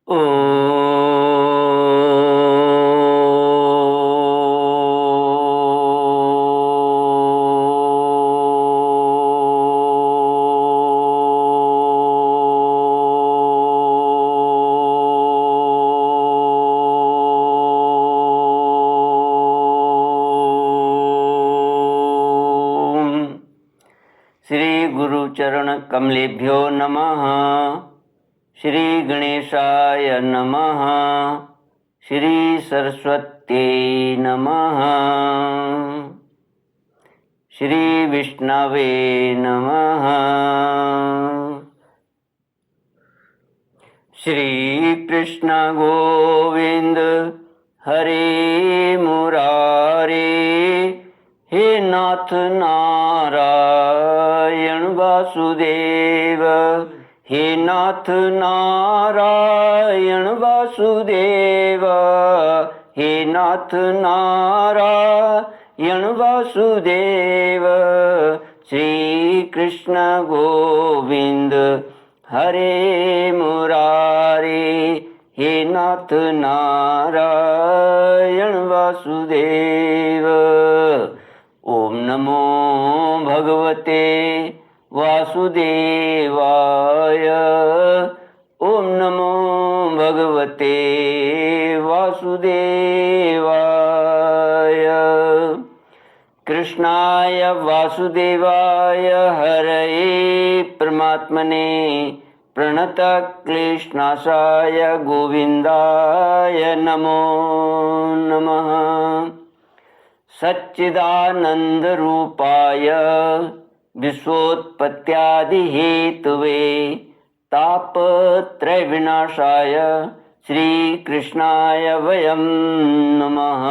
ओम श्री गुरुचरण कमलेभ्यो नमः। श्री गणेशाय नमः। श्री सरस्वत्यै नमः। श्री विष्णवे नमः। श्री कृष्ण गोविंद हरे मुरारे, हे नाथ नारायण वासुदेव, हे नाथ नारायण वासुदेव, हे नाथ नारायण वासुदेव। श्री कृष्ण गोविंद हरे मुरारे, हे नाथ नारायण वासुदेव। ओम नमो भगवते वासुदेवाय। ओम नमो भगवते वासुदेवाय। कृष्णाय वासुदेवाय हरये परमात्मने प्रणतक्लेशनाशाय गोविन्दाय नमो नमः। सच्चिदानन्दरूपाय विश्वोत्पत्त्यादिहेतवे तापत्रयविनाशाय श्रीकृष्णाय वयं नमः।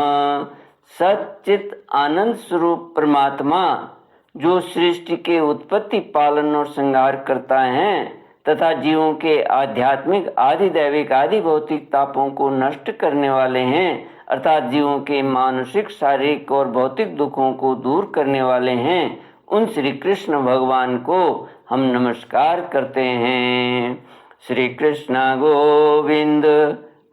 सच्चित आनंद स्वरूप परमात्मा जो सृष्टि के उत्पत्ति, पालन और संहार करता है तथा जीवों के आध्यात्मिक, आदि दैविक, आदि भौतिक तापों को नष्ट करने वाले हैं, अर्थात जीवों के मानसिक, शारीरिक और भौतिक दुखों को दूर करने वाले हैं, उन श्री कृष्ण भगवान को हम नमस्कार करते हैं। श्री कृष्ण गोविंद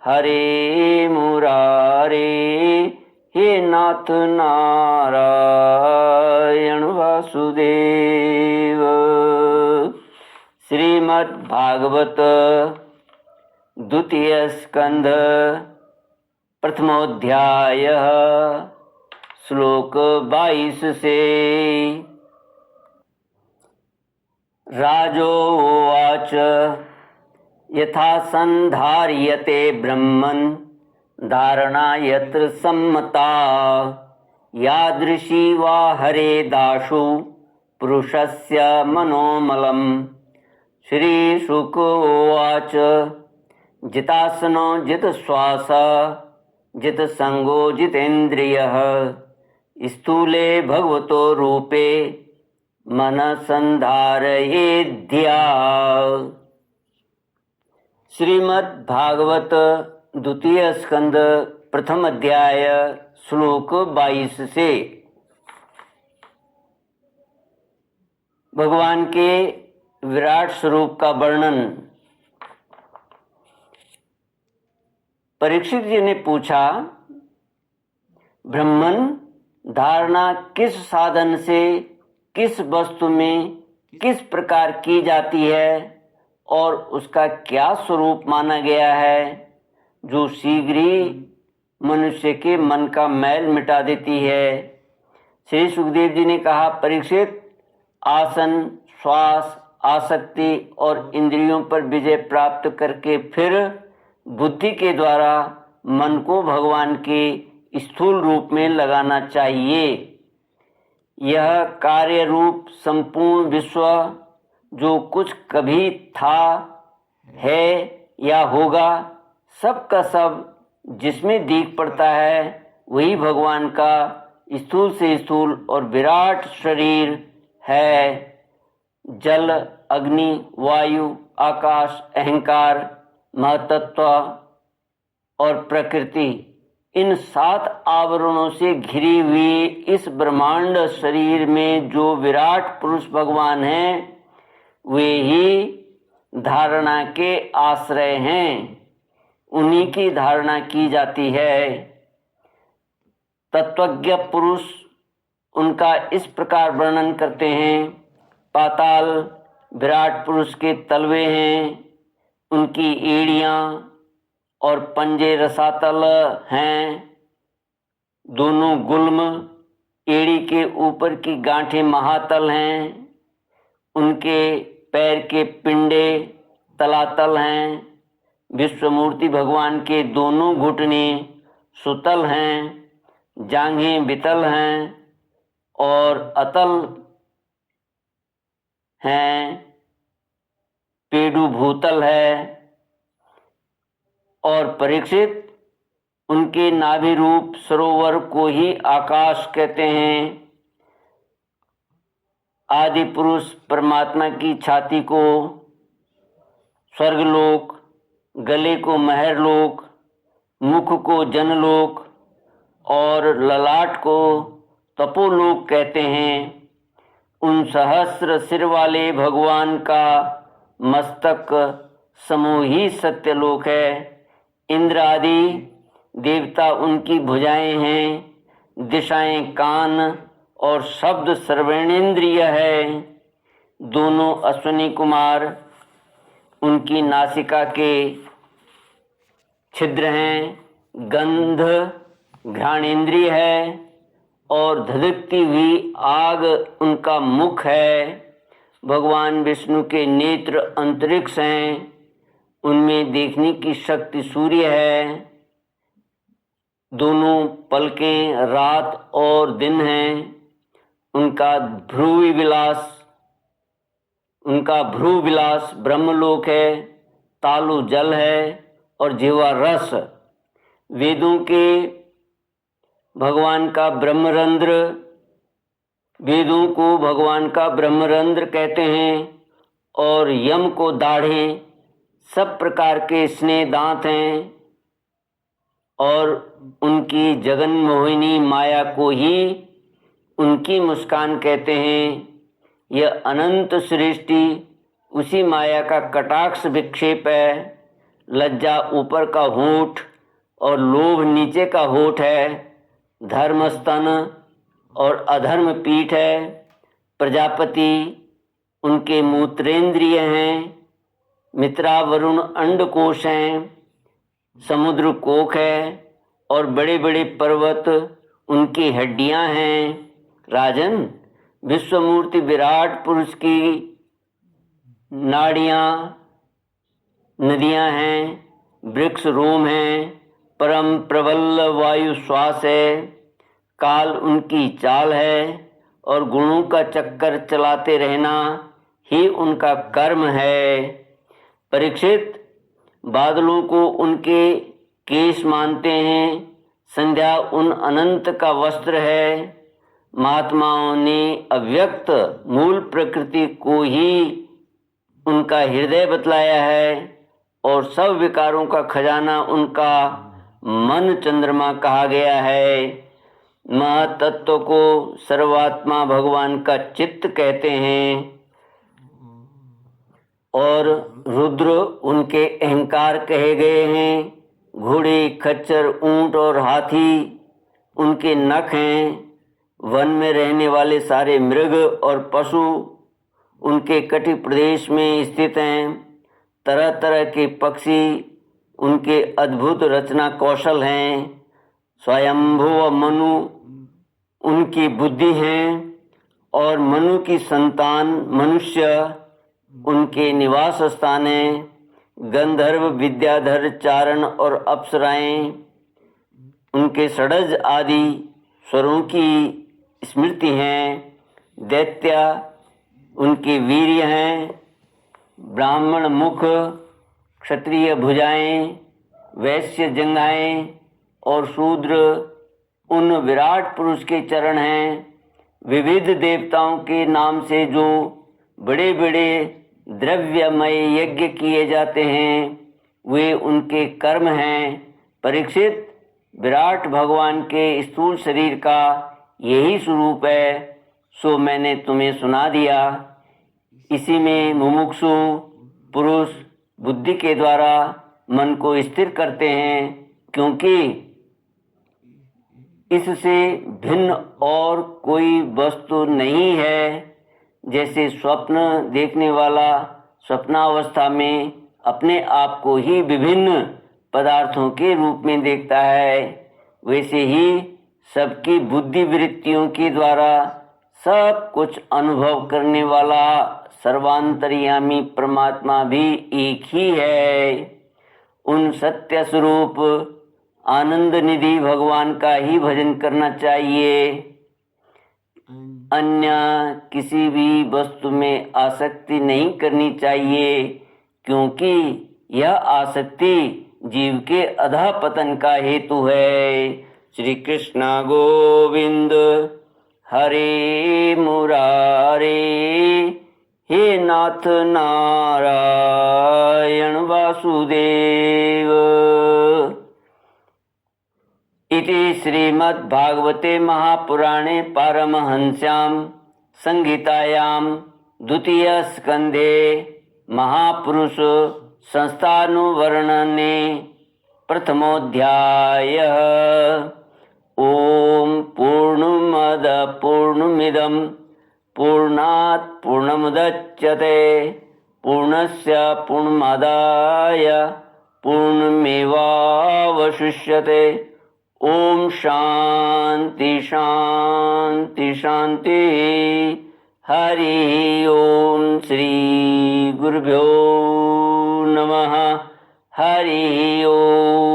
हरे मुरारे, हे नाथ नारायण वासुदेव। श्रीमद् भागवत द्वितीय स्कंध प्रथमोध्याय श्लोक 22 से। राजोवाच यथा संधार्यते ब्रह्मन् धारणा यत्र सम्मता, यादृशी वा हरे दाशु पुरुषस्य मनोमलम्। श्री शुक उवाच जितासनो जितश्वास जितसंगो जितेन्द्रियः, स्थूले भगवतो रूपे मनः संधारयेद्या। श्रीमद् भागवत द्वितीय स्कंद प्रथम अध्याय श्लोक 22 से भगवान के विराट स्वरूप का वर्णन। परीक्षित जी ने पूछा, ब्रह्मन धारणा किस साधन से, किस वस्तु में किस प्रकार की जाती है और उसका क्या स्वरूप माना गया है, जो शीघ्र ही मनुष्य के मन का मैल मिटा देती है। श्री सुखदेव जी ने कहा, परीक्षित, आसन, श्वास, आसक्ति और इंद्रियों पर विजय प्राप्त करके फिर बुद्धि के द्वारा मन को भगवान के स्थूल रूप में लगाना चाहिए। यह कार्य रूप संपूर्ण विश्व जो कुछ कभी था, है या होगा, सब का सब जिसमें दीख पड़ता है वही भगवान का स्थूल से स्थूल और विराट शरीर है। जल, अग्नि, वायु, आकाश, अहंकार, महतत्व और प्रकृति, इन 7 आवरणों से घिरी हुई इस ब्रह्मांड शरीर में जो विराट पुरुष भगवान हैं, वे ही धारणा के आश्रय हैं। उन्हीं की धारणा की जाती है। तत्वज्ञ पुरुष उनका इस प्रकार वर्णन करते हैं। पाताल विराट पुरुष के तलवे हैं, उनकी एड़ियाँ और पंजे रसातल हैं। दोनों गुल्म एड़ी के ऊपर की गांठें महातल हैं। उनके पैर के पिंडे तलातल हैं। विश्वमूर्ति भगवान के दोनों घुटने सुतल हैं। जांघें वितल हैं और अतल हैं। पेडु भूतल है। और परीक्षित, उनके नाभि रूप सरोवर को ही आकाश कहते हैं। आदि पुरुष परमात्मा की छाती को स्वर्गलोक, गले को महरलोक, मुख को जनलोक और ललाट को तपोलोक कहते हैं। उन सहस्र सिर वाले भगवान का मस्तक समूह ही सत्यलोक है। इंद्र आदि देवता उनकी भुजाएं हैं। दिशाएं कान और शब्द सर्वेणेन्द्रिय है। दोनों अश्विनी कुमार उनकी नासिका के छिद्र हैं। गंध घ्राणेन्द्रिय है और धधकती हुई आग उनका मुख है। भगवान विष्णु के नेत्र अंतरिक्ष हैं। उनमें देखने की शक्ति सूर्य है। दोनों पलकें रात और दिन हैं। उनका भ्रू विलास ब्रह्मलोक है। तालु जल है और जीवा रस। वेदों के भगवान का ब्रह्मरंध्र, वेदों को भगवान का ब्रह्मरंध्र कहते हैं। और यम को दाढ़ें, सब प्रकार के स्नेह दांत हैं। और उनकी जगन मोहिनी माया को ही उनकी मुस्कान कहते हैं। यह अनंत सृष्टि उसी माया का कटाक्ष विक्षेप है। लज्जा ऊपर का होंठ और लोभ नीचे का होंठ है। धर्म स्तन और अधर्म पीठ है। प्रजापति उनके मूत्रेंद्रिय हैं। मित्रा वरुण अंडकोश हैं। समुद्र कोख है और बड़े बड़े पर्वत उनकी हड्डियां हैं। राजन, विश्वमूर्ति विराट पुरुष की नाड़ियाँ नदियां हैं। वृक्ष रोम हैं। परम प्रबल वायु श्वास है। काल उनकी चाल है और गुणों का चक्कर चलाते रहना ही उनका कर्म है। परीक्षित, बादलों को उनके केश मानते हैं। संध्या उन अनंत का वस्त्र है। महात्माओं ने अव्यक्त मूल प्रकृति को ही उनका हृदय बतलाया है और सब विकारों का खजाना उनका मन चंद्रमा कहा गया है। महतत्व को सर्वात्मा भगवान का चित्त कहते हैं और रुद्र उनके अहंकार कहे गए हैं। घोड़े, खच्चर, ऊंट और हाथी उनके नख हैं। वन में रहने वाले सारे मृग और पशु उनके कटि प्रदेश में स्थित हैं। तरह तरह के पक्षी उनके अद्भुत रचना कौशल हैं। स्वयंभू व मनु उनकी बुद्धि हैं और मनु की संतान मनुष्य उनके निवास स्थान हैं। गंधर्व, विद्याधर, चारण और अप्सराएं उनके षड्ज आदि स्वरों की स्मृति हैं। दैत्य उनके वीर्य हैं। ब्राह्मण मुख, क्षत्रिय भुजाएं, वैश्य जंघाएं और शूद्र उन विराट पुरुष के चरण हैं। विविध देवताओं के नाम से जो बड़े बड़े द्रव्यमय यज्ञ किए जाते हैं वे उनके कर्म हैं। परीक्षित, विराट भगवान के स्थूल शरीर का यही स्वरूप है, सो मैंने तुम्हें सुना दिया। इसी में मुमुक्षु पुरुष बुद्धि के द्वारा मन को स्थिर करते हैं, क्योंकि इससे भिन्न और कोई वस्तु नहीं है। जैसे स्वप्न देखने वाला स्वप्नावस्था में अपने आप को ही विभिन्न पदार्थों के रूप में देखता है, वैसे ही सबकी बुद्धि वृत्तियों के द्वारा सब कुछ अनुभव करने वाला सर्वांतर्यामी परमात्मा भी एक ही है। उन सत्य स्वरूप आनंद निधि भगवान का ही भजन करना चाहिए। अन्य किसी भी वस्तु में आसक्ति नहीं करनी चाहिए, क्योंकि यह आसक्ति जीव के अधःपतन का हेतु है। श्री कृष्ण गोविंद हरे मुरारे, हे नाथ नारायण वासुदेव। इति श्रीमद्भागवते महापुराणे पारमहंस्यां संहितायां द्वितीय स्कंधे महापुरुष संस्थानुवर्णने प्रथमोऽध्यायः। ओम पूर्णमद पूर्णमिदं पूर्णात् पूर्णमुदच्यते पूर्णस्य पूर्णमादाय पूर्णमेवावशिष्यते। ओम शांति शांति शांति। हरि ओम श्री गुरुभ्यो नमः। हरि ओम।